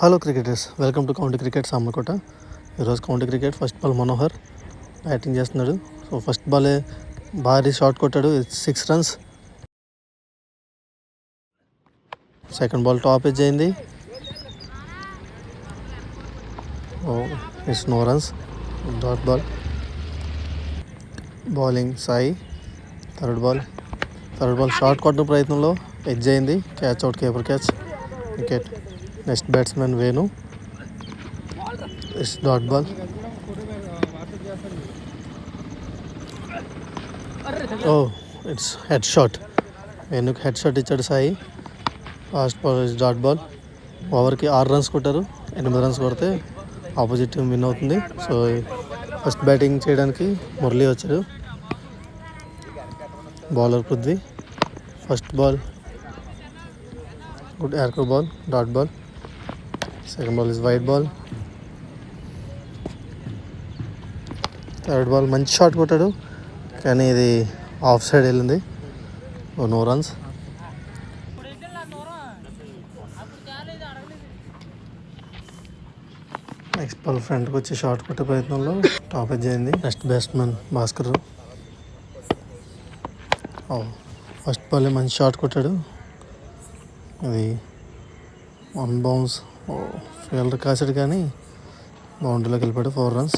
Hello cricketers, welcome to county cricket Samarlakota. ఈరోజు county cricket first ball Manohar batting చేస్తున్నాడు. So first బాలే భారీ shot కొట్టాడు, 6 runs. Second ball top edge అయింది, it's no runs, dot ball. Bowling Sai. Third ball shot కొట్టిన ప్రయత్నంలో edge అయింది, catch out, keeper catch, wicket. Next batsmen Venu, it's dot ball. It's head shot. వేణుకి head shot ఇచ్చాడు Sai. Fast ball is dot ball. ఓవర్కి 6 runs కొట్టారు. 8 runs కొడితే opposite team win అవుతుంది. So first batting చేయడానికి మురళి వచ్చాడు. Bowler Prithvi. First ball good yorker ball, dot ball. Second ball is wide ball. Third ball మంచి shot కొట్టాడు, కానీ ఇది ఆఫ్ సైడ్ వెళ్ళింది. No runs. నెక్స్ట్ బాల్ ఫ్రంట్కి వచ్చి షాట్ కొట్టే ప్రయత్నంలో టాప్ ఎడ్జ్ అయింది. Next batsmen Bhaskar. First ball మంచి షాట్ కొట్టాడు, అది 1 bounce. ఫీల్డర్ కాసాడు కానీ బౌండరీలోకి వెళ్ళిపోయాడు. 4 runs.